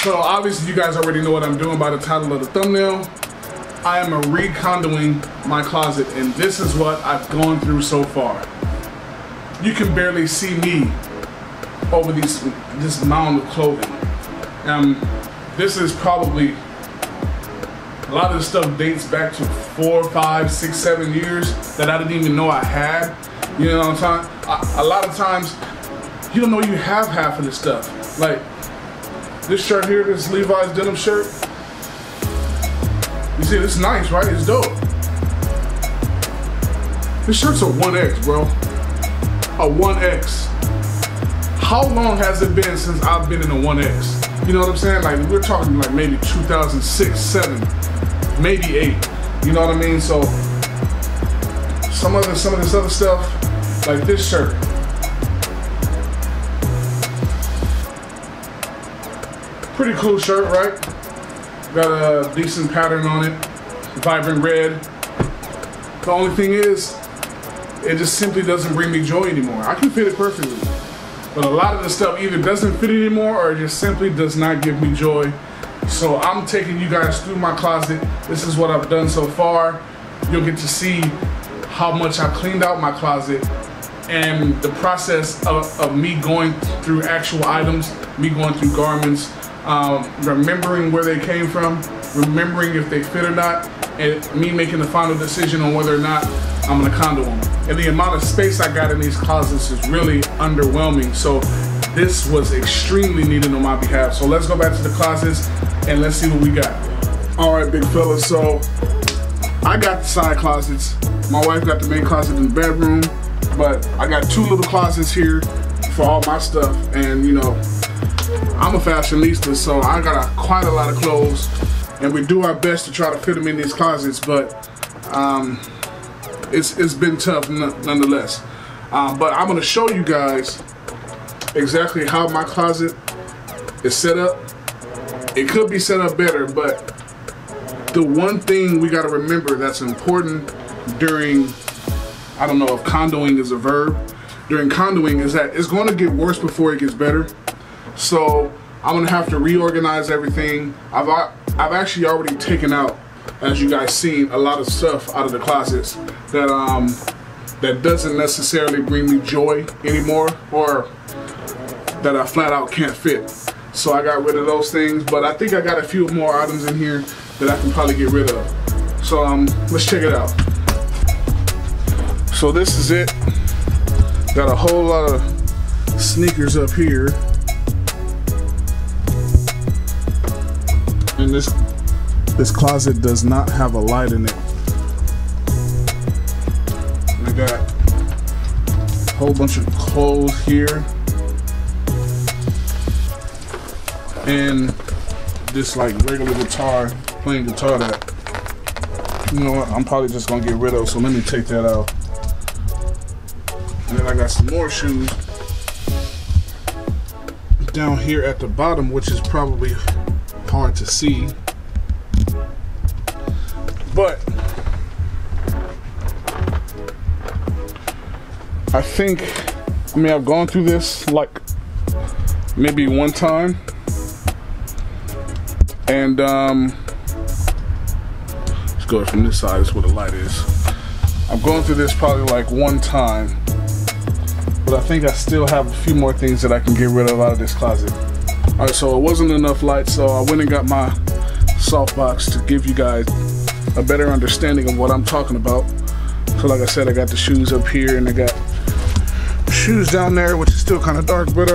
So obviously you guys already know what I'm doing by the title of the thumbnail. I am recondoing my closet, and this is what I've gone through so far. You can barely see me over this mound of clothing. This is probably, a lot of this stuff dates back to 4, 5, 6, 7 years that I didn't even know I had. You know what I'm saying? A lot of times, you don't know you have half of this stuff. Like this shirt here, this Levi's denim shirt. You see, it's nice, right? It's dope. This shirt's a 1X, bro. A 1X. How long has it been since I've been in a 1X? You know what I'm saying? Like, we're talking like maybe 2006, 7, maybe 8. You know what I mean? So, some of this other stuff, like this shirt. Pretty cool shirt, right? Got a decent pattern on it, vibrant red. The only thing is, it just simply doesn't bring me joy anymore. I can fit it perfectly, but a lot of the stuff either doesn't fit anymore or it just simply does not give me joy. So I'm taking you guys through my closet. This is what I've done so far. You'll get to see how much I cleaned out my closet and the process of me going through actual items, me going through garments, remembering where they came from, remembering if they fit or not, and me making the final decision on whether or not I'm gonna condo them. And the amount of space I got in these closets is really underwhelming. So this was extremely needed on my behalf. So let's go back to the closets and let's see what we got. All right, big fellas, so I got the side closets. My wife got the main closet in the bedroom, but I got 2 little closets here for all my stuff. And you know, I'm a fashionista, so I got quite a lot of clothes, and we do our best to try to fit them in these closets, but it's been tough nonetheless. But I'm going to show you guys exactly how my closet is set up. It could be set up better, but the one thing we got to remember that's important during, I don't know if condoing is a verb, during condoing is that it's going to get worse before it gets better. So I'm gonna have to reorganize everything. I've actually already taken out, as you guys seen, a lot of stuff out of the closets that that doesn't necessarily bring me joy anymore, or that I flat out can't fit. So I got rid of those things, but I think I got a few more items in here that I can probably get rid of. So let's check it out. So this is it. Got a whole lot of sneakers up here. And this closet does not have a light in it. And I got a whole bunch of clothes here, and this like regular guitar, playing guitar that, you know what, I'm probably just gonna get rid of. So let me take that out. And then I got some more shoes down here at the bottom, which is probably hard to see, but I mean I've gone through this like maybe one time, and let's go from this side. This is where the light is. I'm going through this probably like one time, but I think I still have a few more things that I can get rid of out of this closet. Alright, so it wasn't enough light, so I went and got my softbox to give you guys a better understanding of what I'm talking about. So like I said, I got the shoes up here, and I got shoes down there, which is still kind of dark, but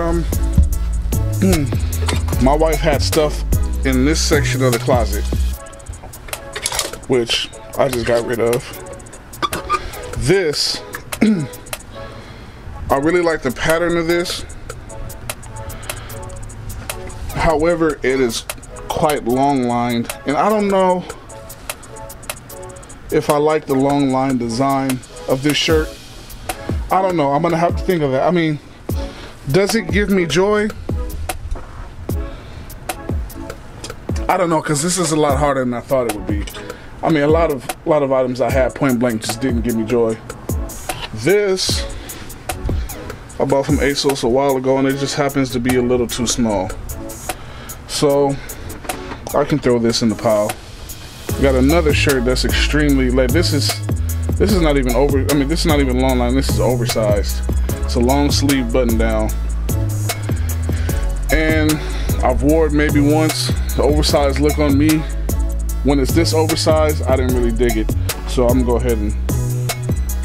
my wife had stuff in this section of the closet, which I just got rid of. This, I really like the pattern of this. However, it is quite long lined, and I don't know if I like the long line design of this shirt. I don't know. I'm gonna have to think of that. I mean, does it give me joy? I don't know, because this is a lot harder than I thought it would be. I mean, a lot of items I had point blank just didn't give me joy. This I bought from ASOS a while ago, and it just happens to be a little too small. So I can throw this in the pile. Got another shirt that's extremely, like, this is not even over, I mean, this is not even long line, this is oversized. It's a long sleeve button down. And I've wore it maybe once. The oversized look on me, when it's this oversized, I didn't really dig it. So I'm gonna go ahead and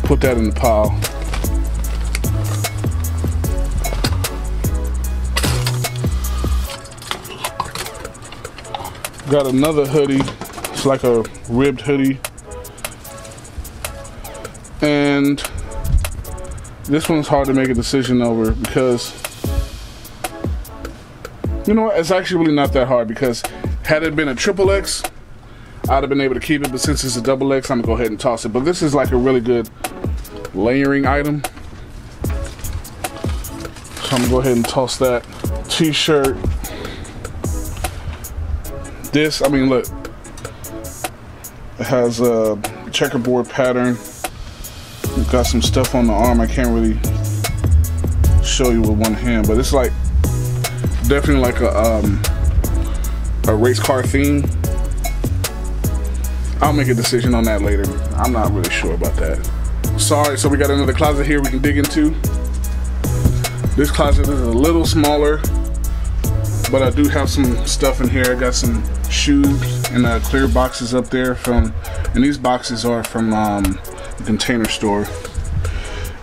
put that in the pile. Got another hoodie. It's like a ribbed hoodie. And this one's hard to make a decision over because, you know what, it's actually really not that hard, because had it been a XXX, I'd have been able to keep it, but since it's a XX, I'm gonna go ahead and toss it. But this is like a really good layering item. So I'm gonna go ahead and toss that. T-shirt. This, I mean, look, it has a checkerboard pattern. We've got some stuff on the arm I can't really show you with one hand, but it's like definitely like a race car theme. I'll make a decision on that later. I'm not really sure about that. Sorry, so we got another closet here we can dig into. This closet is a little smaller, but I do have some stuff in here. I got some shoes and clear boxes up there and these boxes are from the Container Store.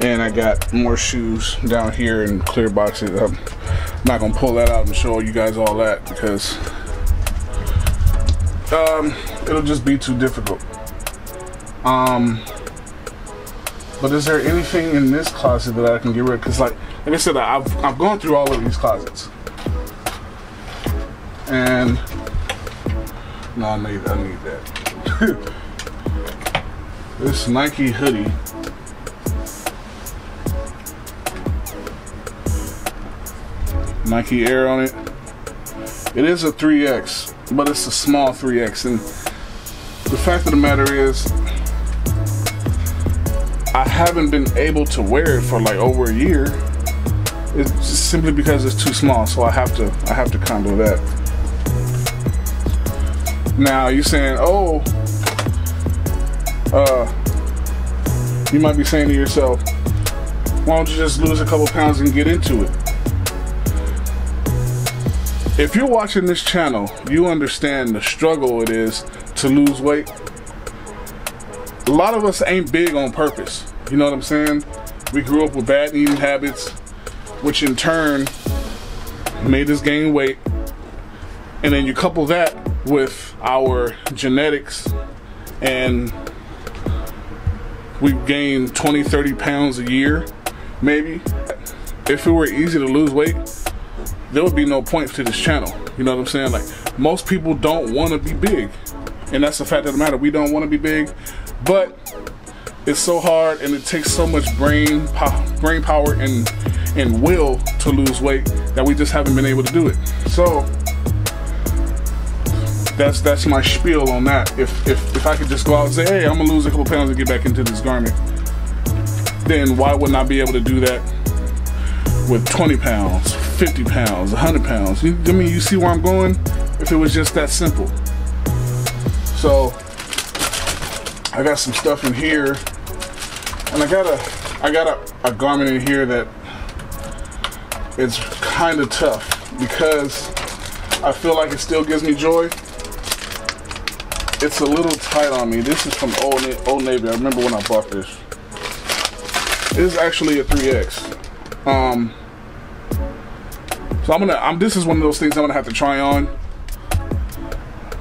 And I got more shoes down here in clear boxes. I'm not gonna pull that out and show you guys all that because it'll just be too difficult. But is there anything in this closet that I can get rid of? Because like I said, I've gone through all of these closets. And no, I need that. This Nike hoodie. Nike Air on it. It is a 3X, but it's a small 3X. And the fact of the matter is, I haven't been able to wear it for like over a year. It's just simply because it's too small, so I have to condo that. Now you're saying, oh, you might be saying to yourself, why don't you just lose a couple pounds and get into it? If you're watching this channel, you understand the struggle it is to lose weight. A lot of us ain't big on purpose. You know what I'm saying? We grew up with bad eating habits, which in turn made us gain weight. And then you couple that with our genetics, and we gain 20, 30 pounds a year, maybe. If it were easy to lose weight, there would be no point to this channel. You know what I'm saying? Like, most people don't want to be big. And that's the fact of the matter. We don't want to be big, but it's so hard and it takes so much brain power and will to lose weight that we just haven't been able to do it. So that's my spiel on that. If I could just go out and say, hey, I'm gonna lose a couple pounds and get back into this garment, then why wouldn't I be able to do that with 20 pounds, 50 pounds, 100 pounds? I mean, you see where I'm going? If it was just that simple. So I got some stuff in here, and I got a garment in here that it's kind of tough because I feel like it still gives me joy. It's a little tight on me. This is from Old Navy. I remember when I bought this. It is actually a 3X. So this is one of those things I'm gonna have to try on.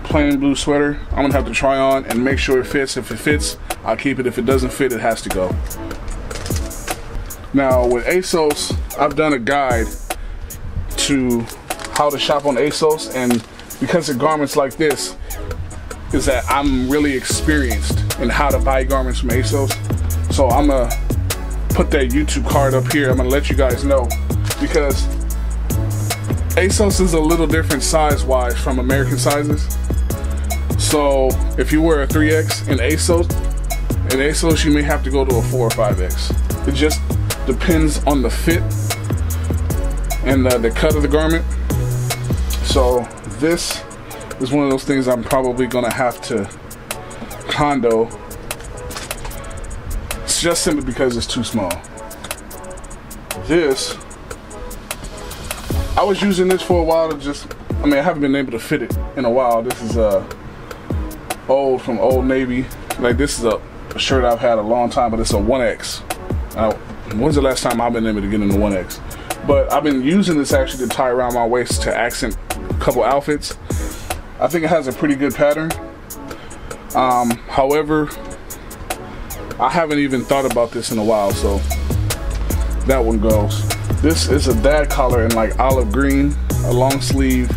Plain blue sweater. I'm gonna have to try on and make sure it fits. If it fits, I'll keep it. If it doesn't fit, it has to go. Now with ASOS, I've done a guide to how to shop on ASOS, and because of garments like this, is that I'm really experienced in how to buy garments from ASOS. So I'm gonna put that YouTube card up here. I'm gonna let you guys know, because ASOS is a little different size-wise from American sizes. So if you wear a 3X in ASOS, you may have to go to a 4 or 5X. It just depends on the fit and the cut of the garment. So this is one of those things I'm probably gonna have to Kondo. It's just simply because it's too small. This, I was using this for a while to just, I mean, I haven't been able to fit it in a while. This is old from Old Navy. Like, this is a shirt I've had a long time, but it's a 1X. When's the last time I've been able to get in the 1X? But I've been using this actually to tie around my waist to accent a couple outfits. I think it has a pretty good pattern. However, I haven't even thought about this in a while, so that one goes. This is a dad collar in like olive green, a long sleeve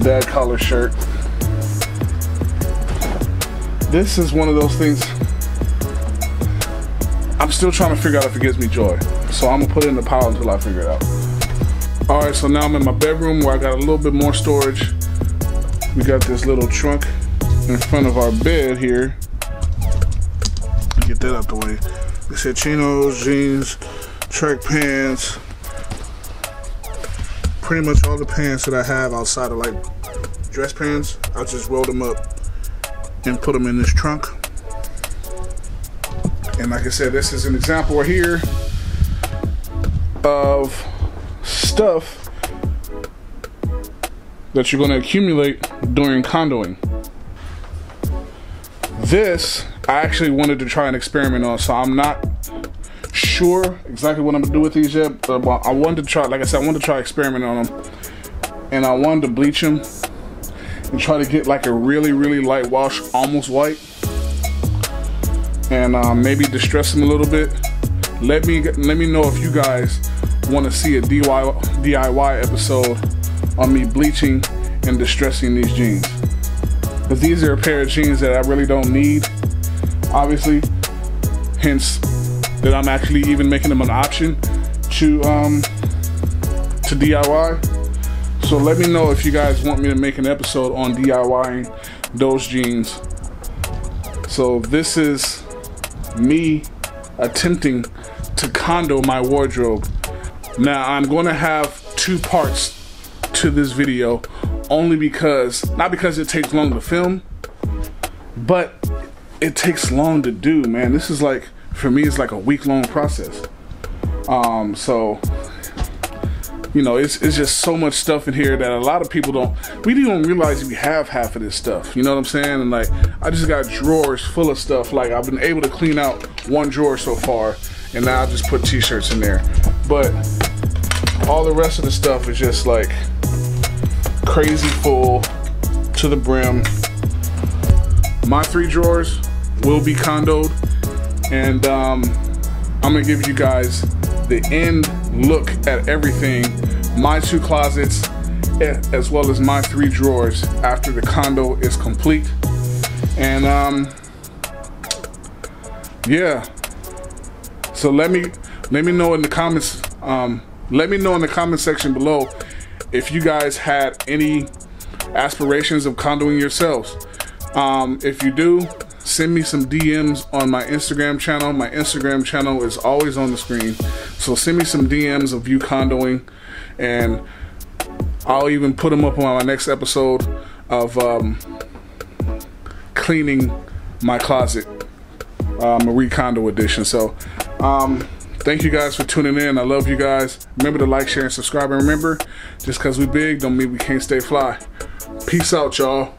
dad collar shirt. This is one of those things I'm still trying to figure out if it gives me joy. So I'm gonna put it in the pile until I figure it out. All right, so now I'm in my bedroom where I got a little bit more storage. We got this little trunk in front of our bed here. Get that out the way. It said chinos, jeans, track pants. Pretty much all the pants that I have outside of like dress pants, I'll just roll them up and put them in this trunk. And like I said, this is an example here of stuff that you're going to accumulate during Kondoing. This I actually wanted to try an experiment on, so I'm not sure exactly what I'm gonna do with these yet, but I wanted to try, like I said, I wanted to try experiment on them, and I wanted to bleach them and try to get like a really light wash, almost white, and maybe distress them a little bit. Let me know if you guys want to see a DIY episode on me bleaching and distressing these jeans, because these are a pair of jeans that I really don't need, obviously, hence that I'm actually even making them an option to DIY. So let me know if you guys want me to make an episode on DIYing those jeans. So this is me attempting to Kondo my wardrobe. Now I'm going to have two parts to this video, only because, not because it takes long to film, but it takes long to do, man. This is like, for me, it's like a week-long process. So, you know, it's just so much stuff in here that a lot of people don't realize we have half of this stuff. You know what I'm saying? And like, I just got drawers full of stuff. Like, I've been able to clean out one drawer so far, and now I just put t-shirts in there. But all the rest of the stuff is just like crazy full to the brim. My 3 drawers will be Kondoed, and I'm gonna give you guys the end look at everything, my 2 closets as well as my 3 drawers after the Kondo is complete. And yeah, so let me know in the comments, let me know in the comment section below if you guys had any aspirations of Kondoing yourselves. If you do, send me some DMs on my Instagram channel. My Instagram channel is always on the screen, so send me some DMs of you Kondoing, and I'll even put them up on my next episode of cleaning my closet, Marie Kondo edition. So thank you guys for tuning in. I love you guys. Remember to like, share, and subscribe, and remember, just because we big don't mean we can't stay fly. Peace out, y'all.